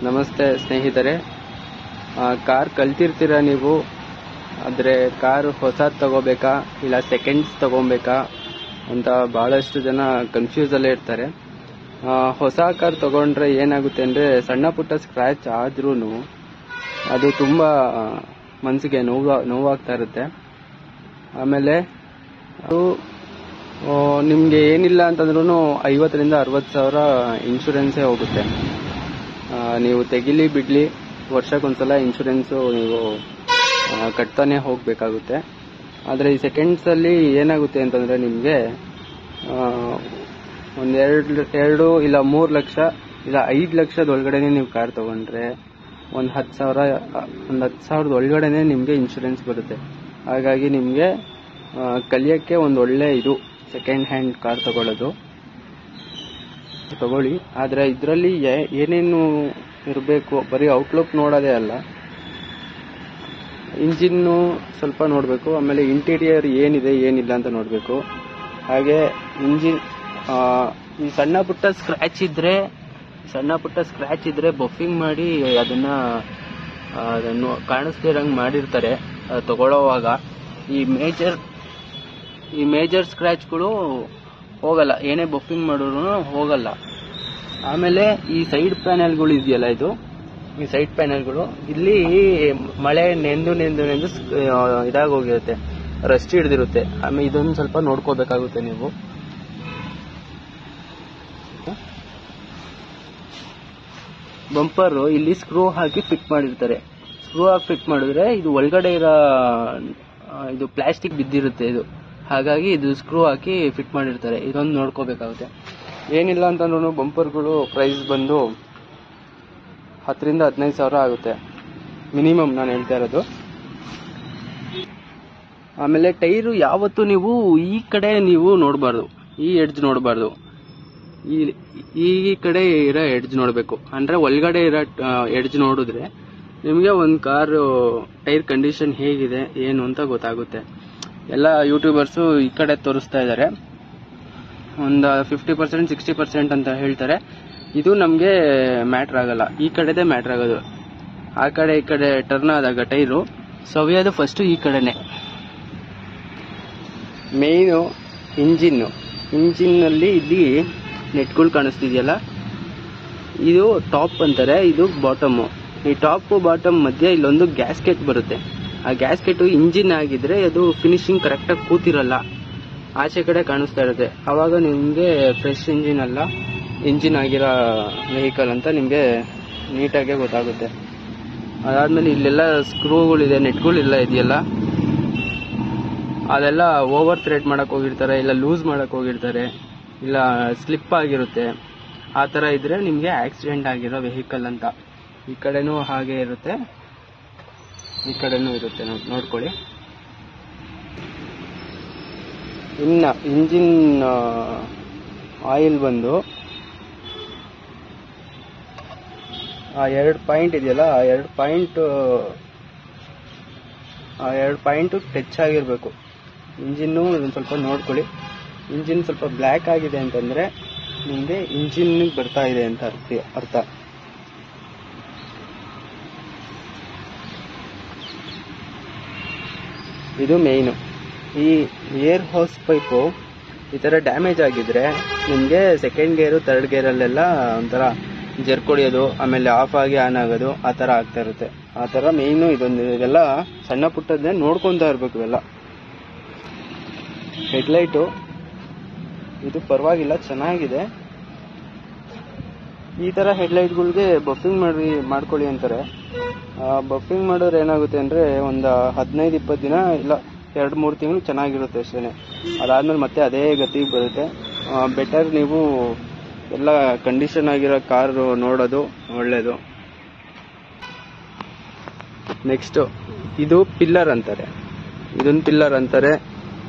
ನಮಸ್ತೆ ಸ್ನೇಹಿತರೆ. ಕಾರ್ ಕಲ್ತಿರ್ತೀರ ನೀವು, ಆದರೆ ಕಾರ್ ಹೊಸದು ತಗೋಬೇಕಾ ಇಲ್ಲ ಸೆಕೆಂಡ್ಸ್ ತಗೋಬೇಕಾ ಅಂತ ಭಾಳಷ್ಟು ಜನ ಕನ್ಫ್ಯೂಸಲ್ಲೇ ಇರ್ತಾರೆ. ಹೊಸ ಕಾರ್ ತಗೊಂಡ್ರೆ ಏನಾಗುತ್ತೆ ಅಂದರೆ ಸಣ್ಣ ಪುಟ್ಟ ಸ್ಕ್ರ್ಯಾಚ್ ಆದ್ರೂ ಅದು ತುಂಬ ಮನಸ್ಸಿಗೆ ನೋವಾಗ್ತಾ ಇರುತ್ತೆ. ಆಮೇಲೆ ಅದು ನಿಮಗೆ ಏನಿಲ್ಲ ಅಂತಂದ್ರೂ 50,000 to 60,000 ಇನ್ಶೂರೆನ್ಸೇ ಹೋಗುತ್ತೆ. ನೀವು ತೆಗಿಲಿ ಬಿಡಲಿ ವರ್ಷಕ್ಕೊಂದ್ಸಲ ಇನ್ಶೂರೆನ್ಸು ನೀವು ಕಟ್ತಾನೆ ಹೋಗಬೇಕಾಗುತ್ತೆ. ಆದರೆ ಈ ಸೆಕೆಂಡ್ಸಲ್ಲಿ ಏನಾಗುತ್ತೆ ಅಂತಂದರೆ ನಿಮಗೆ ಒಂದು 2 ಇಲ್ಲ 3 ಲಕ್ಷ ಇಲ್ಲ 5 ಲಕ್ಷದ ಒಳಗಡೆನೆ ನೀವು ಕಾರ್ ತೊಗೊಂಡ್ರೆ ಒಂದು 10,000 ಒಳಗಡೆನೆ ನಿಮಗೆ ಇನ್ಶೂರೆನ್ಸ್ ಬರುತ್ತೆ. ಹಾಗಾಗಿ ನಿಮಗೆ ಕಲಿಯೋಕ್ಕೆ ಒಂದು ಒಳ್ಳೆ ಇದು ಸೆಕೆಂಡ್ ಹ್ಯಾಂಡ್ ಕಾರ್ ತಗೊಳ್ಳಿ. ಆದರೆ ಇದರಲ್ಲಿ ಏನೇನು ಇರಬೇಕು, ಬರೀ ಔಟ್ಲುಕ್ ನೋಡೋದೇ ಅಲ್ಲ, ಇಂಜಿನ್ನು ಸ್ವಲ್ಪ ನೋಡಬೇಕು, ಆಮೇಲೆ ಇಂಟೀರಿಯರ್ ಏನಿದೆ ಏನಿಲ್ಲ ಅಂತ ನೋಡಬೇಕು. ಹಾಗೆ ಇಂಜಿನ್ ಈ ಸಣ್ಣ ಪುಟ್ಟ ಸ್ಕ್ರ್ಯಾಚ್ ಇದ್ರೆ ಬಫಿಂಗ್ ಮಾಡಿ ಅದನ್ನು ಕಾಣಿಸ್ತಿರಂಗೆ ಮಾಡಿರ್ತಾರೆ ತಗೊಳ್ಳೋವಾಗ. ಈ ಮೇಜರ್ ಸ್ಕ್ರ್ಯಾಚ್ಗಳು ಹೋಗಲ್ಲ, ಏನೇ ಬಫಿಂಗ್ ಮಾಡಿದ್ರು ಹೋಗಲ್ಲ. ಆಮೇಲೆ ಈ ಸೈಡ್ ಪ್ಯಾನೆಲ್ಗಳು ಇದೆಯಲ್ಲ, ಈ ಸೈಡ್ ಪ್ಯಾನೆಲ್ಗಳು ಇಲ್ಲಿ ಮಳೆ ನೆಂದು ಇದಾಗೋಗಿರುತ್ತೆ, ರಸ್ಟ್ ಹಿಡ್ದಿರುತ್ತೆ. ಆಮೇಲೆ ಇದೊಂದು ಸ್ವಲ್ಪ ನೋಡ್ಕೋಬೇಕಾಗುತ್ತೆ ನೀವು. ಬಂಪರ್ ಇಲ್ಲಿ ಸ್ಕ್ರೂ ಹಾಕಿ ಫಿಟ್ ಮಾಡಿರ್ತಾರೆ. ಸ್ಕ್ರೂ ಹಾಕಿ ಫಿಟ್ ಮಾಡಿದ್ರೆ ಇದು ಒಳಗಡೆ ಇರೋ ಇದು ಪ್ಲಾಸ್ಟಿಕ್ ಬಿದ್ದಿರುತ್ತೆ ಇದು, ಹಾಗಾಗಿ ಇದು ಸ್ಕ್ರೂ ಹಾಕಿ ಫಿಟ್ ಮಾಡಿರ್ತಾರೆ. ಇದೊಂದು ನೋಡ್ಕೋಬೇಕಾಗುತ್ತೆ. ಏನಿಲ್ಲ ಅಂತಂದ್ರೂ ಬಂಪರ್ಗಳು ಪ್ರೈಸ್ ಬಂದು 10,000 to 15,000 ಆಗುತ್ತೆ ಮಿನಿಮಮ್, ನಾನು ಹೇಳ್ತಾ ಇರೋದು. ಆಮೇಲೆ ಟೈರು ಯಾವತ್ತು ನೀವು ಈ ಕಡೆ ನೀವು ನೋಡಬಾರ್ದು, ಈ ಎಡ್ಜ್ ನೋಡಬಾರ್ದು, ಈ ಕಡೆ ಇರೋ ಎಡ್ಜ್ ನೋಡಬೇಕು. ಅಂದರೆ ಒಳಗಡೆ ಇರೋ ಎಡ್ಜ್ ನೋಡಿದ್ರೆ ನಿಮಗೆ ಒಂದು ಕಾರು ಟೈರ್ ಕಂಡೀಷನ್ ಹೇಗಿದೆ ಏನು ಅಂತ ಗೊತ್ತಾಗುತ್ತೆ. ಎಲ್ಲ ಯೂಟ್ಯೂಬರ್ಸು ಈ ಕಡೆ ತೋರಿಸ್ತಾ ಇದ್ದಾರೆ, ಒಂದು 50% 60% ಅಂತ ಹೇಳ್ತಾರೆ. ಇದು ನಮಗೆ ಮ್ಯಾಟ್ರ್ ಆಗಲ್ಲ, ಈ ಕಡೆದೇ ಮ್ಯಾಟ್ರ್ ಆಗೋದು. ಆ ಕಡೆ ಈ ಕಡೆ ಟರ್ನ್ ಆದಾಗ ಟೈರು ಸವಿಯೋದು ಫಸ್ಟು ಈ ಕಡೆನೆ. ಮೇಯ್ನು ಇಂಜಿನ್ನಲ್ಲಿ ಇಲ್ಲಿ ನೆಟ್ಗಳು ಕಾಣಿಸ್ತಿದೆಯಲ್ಲ, ಇದು ಟಾಪ್ ಅಂತಾರೆ, ಇದು ಬಾಟಮು. ಈ ಟಾಪ್ ಬಾಟಮ್ ಮಧ್ಯೆ ಇಲ್ಲೊಂದು ಗ್ಯಾಸ್ಕೆಟ್ ಬರುತ್ತೆ. ಆ ಗ್ಯಾಸ್ಕೆಟ್ ಇಂಜಿನ್ ಆಗಿದ್ರೆ ಅದು ಫಿನಿಶಿಂಗ್ ಕರೆಕ್ಟಾಗಿ ಕೂತಿರಲ್ಲ, ಆಚೆ ಕಡೆ ಕಾಣಿಸ್ತಾ ಇರುತ್ತೆ. ಆವಾಗ ನಿಮಗೆ ಫ್ರೆಶ್ ಇಂಜಿನ್ ಆಗಿರೋ ವೆಹಿಕಲ್ ಅಂತ ನಿಮಗೆ ನೀಟಾಗೆ ಗೊತ್ತಾಗುತ್ತೆ. ಅದಾದ್ಮೇಲೆ ಇಲ್ಲೆಲ್ಲ ಸ್ಕ್ರೂಗಳಿದೆ, ನೆಟ್ಗಳೆಲ್ಲ ಇದೆಯಲ್ಲ, ಅದೆಲ್ಲ ಓವರ್ ಥ್ರೆಡ್ ಮಾಡಕ್ ಹೋಗಿರ್ತಾರೆ, ಇಲ್ಲ ಲೂಸ್ ಮಾಡಕ್ ಹೋಗಿರ್ತಾರೆ, ಇಲ್ಲ ಸ್ಲಿಪ್ ಆಗಿರುತ್ತೆ. ಆ ಥರ ಇದ್ರೆ ನಿಮಗೆ ಆಕ್ಸಿಡೆಂಟ್ ಆಗಿರೋ ವೆಹಿಕಲ್ ಅಂತ. ಈ ಕಡೆನೂ ಹಾಗೆ ಇರುತ್ತೆ, ಈ ಕಡೆನೂ ಇರುತ್ತೆ, ನೋಡ್ಕೊಳ್ಳಿ. ಇನ್ನು ಇಂಜಿನ್ ಆಯಿಲ್ ಬಂದು ಆ 2 ಪಾಯಿಂಟ್ ಇದೆಯಲ್ಲ, ಆ 2 ಪಾಯಿಂಟ್ ಟಚ್ ಆಗಿರಬೇಕು. ಇಂಜಿನ್ನು ಇದನ್ನು ಸ್ವಲ್ಪ ನೋಡ್ಕೊಳ್ಳಿ. ಇಂಜಿನ್ ಸ್ವಲ್ಪ ಬ್ಲ್ಯಾಕ್ ಆಗಿದೆ ಅಂತಂದರೆ ನಿಮಗೆ ಇಂಜಿನ್ಗೆ ಬರ್ತಾ ಇದೆ ಅಂತ ಅರ್ಥ. ಇದು ಮೇಯ್ನು. ಈ ಏರ್ ಹೋಸ್ ಪೈಪು ಈ ಥರ ಡ್ಯಾಮೇಜ್ ಆಗಿದ್ರೆ ನಿಮಗೆ ಸೆಕೆಂಡ್ ಗೇರು ಥರ್ಡ್ ಗೇರಲ್ಲೆಲ್ಲ ಒಂಥರ ಜರ್ಕೊಡಿಯೋದು, ಆಮೇಲೆ ಆಫ್ ಆಗಿ ಆನ್ ಆಗೋದು, ಆ ಥರ ಆಗ್ತಾ ಇರುತ್ತೆ. ಆ ಥರ ಮೇಯ್ನು ಇದೆಲ್ಲ ಸಣ್ಣ ಪುಟ್ಟದ್ದೇ ನೋಡ್ಕೊತಾ ಇರಬೇಕು. ಇವೆಲ್ಲ ಹೆಡ್ಲೈಟು ಇದು ಪರವಾಗಿಲ್ಲ, ಚೆನ್ನಾಗಿದೆ. ಈ ಥರ ಹೆಡ್ಲೈಟ್ಗಳಿಗೆ ಬಫಿಂಗ್ ಮಾಡ್ಕೊಳ್ಳಿ ಅಂತಾರೆ. ಬಫಿಂಗ್ ಮಾಡಿದ್ರೆ ಏನಾಗುತ್ತೆ ಅಂದರೆ ಒಂದು 15-20 ದಿನ ಇಲ್ಲ 2-3 ತಿಂಗಳು ಚೆನ್ನಾಗಿರುತ್ತೆ ಅಷ್ಟೇ. ಅದಾದ್ಮೇಲೆ ಮತ್ತೆ ಅದೇ ಗತಿಗೆ ಬರುತ್ತೆ. ಬೆಟರ್ ನೀವು ಎಲ್ಲ ಕಂಡೀಷನ್ ಆಗಿರೋ ಕಾರು ನೋಡೋದು ಒಳ್ಳೇದು. ನೆಕ್ಸ್ಟ್ ಇದು ಪಿಲ್ಲರ್ ಅಂತಾರೆ, ಇದೊಂದು ಪಿಲ್ಲರ್ ಅಂತಾರೆ,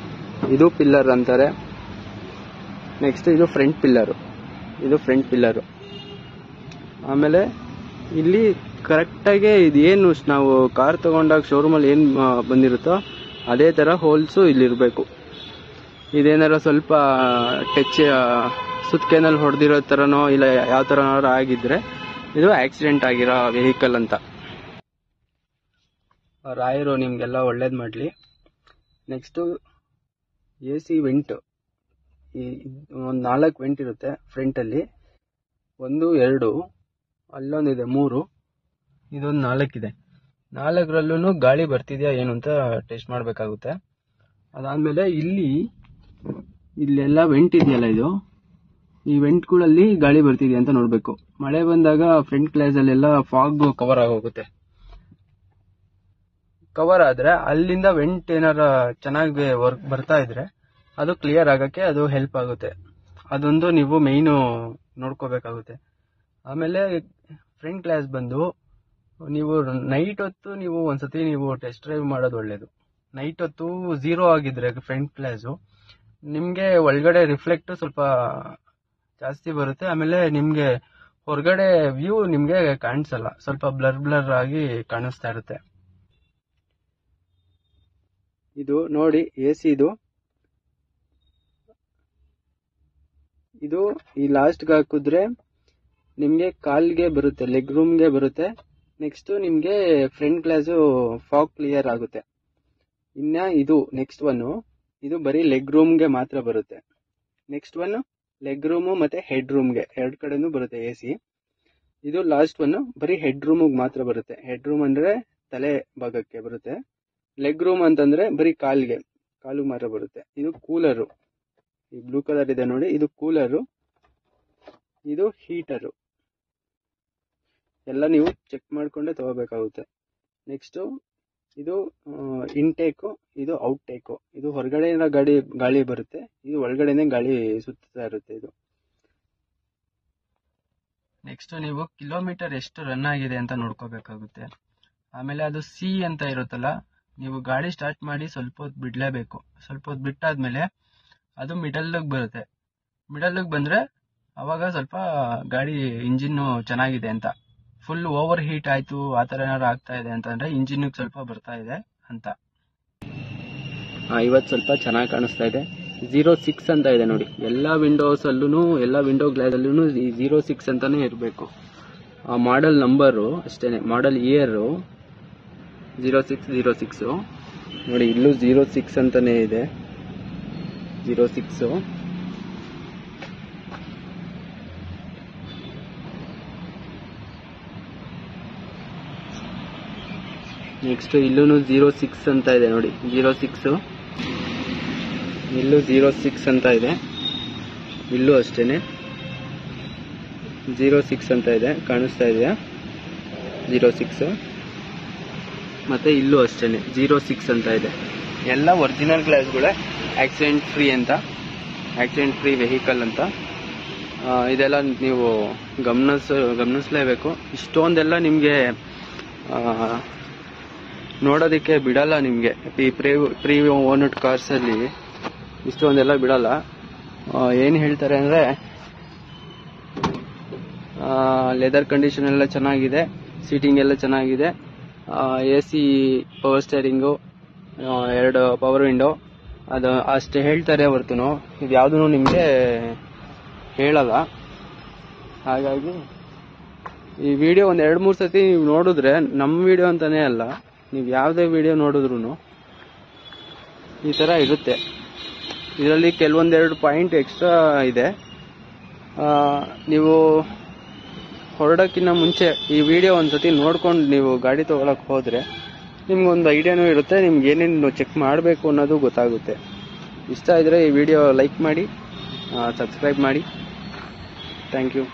ಇದು ಪಿಲ್ಲರ್ ಅಂತಾರೆ. ನೆಕ್ಸ್ಟ್ ಇದು ಫ್ರಂಟ್ ಪಿಲ್ಲರು. ಆಮೇಲೆ ಇಲ್ಲಿ ಕರೆಕ್ಟಾಗಿ ಇದೇನು ನಾವು ಕಾರ್ ತಗೊಂಡಾಗ ಶೋರೂಮಲ್ಲಿ ಏನು ಬಂದಿರುತ್ತೋ ಅದೇ ಥರ ಹೋಲ್ಸು ಇಲ್ಲಿರಬೇಕು. ಇದೇನಾರ ಸ್ವಲ್ಪ ಟಚ್ ಸುತ್ತಕೆನಲ್ಲಿ ಹೊಡೆದಿರೋ ಥರನೋ ಇಲ್ಲ ಯಾವ ಥರನಾರು ಆಗಿದ್ರೆ ಇದು ಆಕ್ಸಿಡೆಂಟ್ ಆಗಿರೋ ವೆಹಿಕಲ್ ಅಂತ. ರಾಯರು ನಿಮ್ಗೆಲ್ಲ ಒಳ್ಳೇದು ಮಾಡಲಿ. ನೆಕ್ಸ್ಟು AC ವೆಂಟ್, ಒಂದು 4 ವೆಂಟ್ ಇರುತ್ತೆ ಫ್ರಂಟಲ್ಲಿ. 1 2 ಅಲ್ಲೊಂದಿದೆ 3, ಇದೊಂದು 4 ಇದೆ. 4ರಲ್ಲೂ ಗಾಳಿ ಬರ್ತಿದ್ಯಾ ಏನು ಅಂತ ಟೆಸ್ಟ್ ಮಾಡಬೇಕಾಗುತ್ತೆ. ಅದಾದಮೇಲೆ ಇಲ್ಲೆಲ್ಲ ವೆಂಟ್ ಇದೆಯಲ್ಲ, ಈ ವೆಂಟ್ಗಳಲ್ಲಿ ಗಾಳಿ ಬರ್ತಿದೆಯಾ ಅಂತ ನೋಡಬೇಕು. ಮಳೆ ಬಂದಾಗ ಫ್ರಂಟ್ ಗ್ಲಾಸಲ್ಲೆಲ್ಲ ಫಾಗ್ ಕವರ್ ಆಗೋಗುತ್ತೆ. ಕವರ್ ಆದರೆ ಅಲ್ಲಿಂದ ವೆಂಟ್ ಏನಾರ ಚೆನ್ನಾಗಿ ವರ್ಕ್ ಬರ್ತಾ ಇದ್ರೆ ಅದು ಕ್ಲಿಯರ್ ಆಗೋಕ್ಕೆ ಅದು ಹೆಲ್ಪ್ ಆಗುತ್ತೆ. ಅದೊಂದು ನೀವು ಮೇಯ್ನು ನೋಡ್ಕೋಬೇಕಾಗುತ್ತೆ. ಆಮೇಲೆ ಫ್ರಂಟ್ ಗ್ಲಾಸ್ ಬಂದು ನೀವು ನೈಟ್ ಹೊತ್ತು ನೀವು ಒಂದ್ಸತಿ ನೀವು ಟೆಸ್ಟ್ ಡ್ರೈವ್ ಮಾಡೋದು ಒಳ್ಳೇದು. ನೈಟ್ ಹೊತ್ತು 0 ಆಗಿದ್ರೆ ಫ್ರಂಟ್ ಗ್ಲಾಸು ನಿಮಗೆ ಒಳಗಡೆ ರಿಫ್ಲೆಕ್ಟ್ ಸ್ವಲ್ಪ ಜಾಸ್ತಿ ಬರುತ್ತೆ. ಆಮೇಲೆ ನಿಮಗೆ ಹೊರಗಡೆ ವ್ಯೂ ನಿಮಗೆ ಕಾಣಿಸಲ್ಲ, ಸ್ವಲ್ಪ ಬ್ಲರ್ ಆಗಿ ಕಾಣಿಸ್ತಾ ಇರುತ್ತೆ. ಇದು ನೋಡಿ AC ಇದು ಈ ಲಾಸ್ಟ್ಗೆ ಹಾಕಿದ್ರೆ ನಿಮಗೆ ಕಾಲ್ಗೆ ಬರುತ್ತೆ, ಲೆಗ್ ರೂಮ್ಗೆ ಬರುತ್ತೆ. ನೆಕ್ಸ್ಟ್ ನಿಮಗೆ ಫ್ರಂಟ್ ಗ್ಲಾಸು ಫಾಗ್ ಕ್ಲಿಯರ್ ಆಗುತ್ತೆ. ಇನ್ನ ಇದು ನೆಕ್ಸ್ಟ್ ಒನ್, ಇದು ಬರೀ ಲೆಗ್ ರೂಮ್ಗೆ ಮಾತ್ರ ಬರುತ್ತೆ. ನೆಕ್ಸ್ಟ್ ಒನ್ ಲೆಗ್ ರೂಮು ಮತ್ತೆ ಹೆಡ್ ರೂಮ್ಗೆ 2 ಕಡೆನೂ ಬರುತ್ತೆ AC. ಇದು ಲಾಸ್ಟ್ ಒನ್ ಬರೀ ಹೆಡ್ ರೂಮಿಗೆ ಮಾತ್ರ ಬರುತ್ತೆ. ಹೆಡ್ ರೂಮ್ ಅಂದ್ರೆ ತಲೆ ಭಾಗಕ್ಕೆ ಬರುತ್ತೆ. ಲೆಗ್ ರೂಮ್ ಅಂತಂದ್ರೆ ಬರೀ ಕಾಲಿಗೆ ಮಾತ್ರ ಬರುತ್ತೆ. ಇದು ಕೂಲರು, ಈ ಬ್ಲೂ ಕಲರ್ ಇದೆ ನೋಡಿ, ಇದು ಕೂಲರು, ಇದು ಹೀಟರು. ಎಲ್ಲ ನೀವು ಚೆಕ್ ಮಾಡ್ಕೊಂಡೆ ತಗೋಬೇಕಾಗುತ್ತೆ. ನೆಕ್ಸ್ಟು ಇದು ಇನ್ಟೇಕು, ಇದು ಔಟ್ಟೇಕು. ಇದು ಹೊರಗಡೆಯಿಂದ ಗಾಳಿ ಬರುತ್ತೆ, ಇದು ಒಳಗಡೆನೆ ಗಾಳಿ ಸುತ್ತಾ ಇರುತ್ತೆ. ಇದು ನೆಕ್ಸ್ಟ್ ನೀವು ಕಿಲೋಮೀಟರ್ ಎಷ್ಟು ರನ್ ಆಗಿದೆ ಅಂತ ನೋಡ್ಕೋಬೇಕಾಗುತ್ತೆ. ಆಮೇಲೆ ಅದು C ಅಂತ ಇರುತ್ತಲ್ಲ, ನೀವು ಗಾಡಿ ಸ್ಟಾರ್ಟ್ ಮಾಡಿ ಸ್ವಲ್ಪ ಹೊತ್ತು ಬಿಡಲೇಬೇಕು. ಸ್ವಲ್ಪ ಹೊತ್ತು ಬಿಟ್ಟಾದ್ಮೇಲೆ ಅದು ಮಿಡಲ್ಗೆ ಬರುತ್ತೆ. ಮಿಡಲ್ಗೆ ಬಂದರೆ ಅವಾಗ ಸ್ವಲ್ಪ ಗಾಡಿ ಇಂಜಿನ್ನು ಚೆನ್ನಾಗಿದೆ ಅಂತ. ಫುಲ್ ಓವರ್ ಹೀಟ್ ಆಯಿತು ಆ ಥರ ಏನಾರು ಆಗ್ತಾ ಇದೆ ಅಂತಂದರೆ ಇಂಜಿನ್ಗೆ ಸ್ವಲ್ಪ ಬರ್ತಾ ಇದೆ ಅಂತ. ಇವತ್ತು ಸ್ವಲ್ಪ ಚೆನ್ನಾಗಿ ಕಾಣಿಸ್ತಾ ಇದೆ. 06 ಅಂತ ಇದೆ ನೋಡಿ. ಎಲ್ಲ ವಿಂಡೋಸಲ್ಲೂ, ಎಲ್ಲ ವಿಂಡೋ ಗ್ಲಾಸಲ್ಲೂ ಈ 06 ಅಂತಾನೆ ಇರಬೇಕು. ಆ ಮಾಡೆಲ್ ನಂಬರು ಅಷ್ಟೇ, ಮಾಡೆಲ್ ಇಯರು 06 ನೋಡಿ. ಇಲ್ಲೂ 06 ಅಂತಾನೆ ಇದೆ, 06. ನೆಕ್ಸ್ಟ್ ಇಲ್ಲೂ 06 ಅಂತ ಇದೆ ನೋಡಿ, 06. ಇಲ್ಲೂ 06 ಅಂತ ಇದೆ, ಇಲ್ಲೂ ಅಷ್ಟೇನೆ 06 ಅಂತ ಇದೆ, ಕಾಣಿಸ್ತಾ ಇದೆಯಾ 06. ಮತ್ತೆ ಇಲ್ಲೂ ಅಷ್ಟೇನೆ 06 ಅಂತ ಇದೆ. ಎಲ್ಲ ಒರಿಜಿನಲ್ ಗ್ಲಾಸ್ಗಳೇ, ಆಕ್ಸಿಡೆಂಟ್ ಫ್ರೀ ಅಂತ, ಆಕ್ಸಿಡೆಂಟ್ ಫ್ರೀ ವೆಹಿಕಲ್ ಅಂತ. ಇದೆಲ್ಲ ನೀವು ಗಮನಿಸಲೇಬೇಕು. ಇಷ್ಟೊಂದೆಲ್ಲ ನಿಮಗೆ ನೋಡೋದಕ್ಕೆ ಬಿಡಲ್ಲ. ನಿಮಗೆ ಈ ಪ್ರೀ ಓನಡ್ ಕಾರ್ಸಲ್ಲಿ ಇಷ್ಟೊಂದೆಲ್ಲ ಬಿಡಲ್ಲ. ಏನು ಹೇಳ್ತಾರೆ ಅಂದರೆ ಲೆದರ್ ಕಂಡೀಷನ್ ಎಲ್ಲ ಚೆನ್ನಾಗಿದೆ, ಸೀಟಿಂಗ್ ಎಲ್ಲ ಚೆನ್ನಾಗಿದೆ, AC power steering, 2 power window, ಅದು ಅಷ್ಟೇ ಹೇಳ್ತಾರೆ ಹೊರತು ಇದು ಯಾವುದೂ ನಿಮಗೆ ಹೇಳಲ್ಲ. ಹಾಗಾಗಿ ಈ ವಿಡಿಯೋ ಒಂದು 2-3 ಸತಿ ನೀವು ನೋಡಿದ್ರೆ, ನಮ್ಮ ವಿಡಿಯೋ ಅಂತಾನೆ ಅಲ್ಲ, ನೀವು ಯಾವುದೇ ವಿಡಿಯೋ ನೋಡಿದ್ರು ಈ ಥರ ಇರುತ್ತೆ. ಇದರಲ್ಲಿ ಕೆಲವೊಂದೆರಡು ಪಾಯಿಂಟ್ ಎಕ್ಸ್ಟ್ರಾ ಇದೆ. ನೀವು ಹೊರಡೋಕ್ಕಿಂತ ಮುಂಚೆ ಈ ವಿಡಿಯೋ ಒಂದ್ಸತಿ ನೋಡ್ಕೊಂಡು ನೀವು ಗಾಡಿ ತೊಗೊಳಕ್ಕೆ ಹೋದರೆ ನಿಮ್ಗೊಂದು ಐಡಿಯಾನೂ ಇರುತ್ತೆ, ನಿಮ್ಗೆ ಏನೇನು ಚೆಕ್ ಮಾಡಬೇಕು ಅನ್ನೋದು ಗೊತ್ತಾಗುತ್ತೆ. ಇಷ್ಟ ಇದ್ದರೆ ಈ ವಿಡಿಯೋ ಲೈಕ್ ಮಾಡಿ, ಸಬ್ಸ್ಕ್ರೈಬ್ ಮಾಡಿ. Thank you.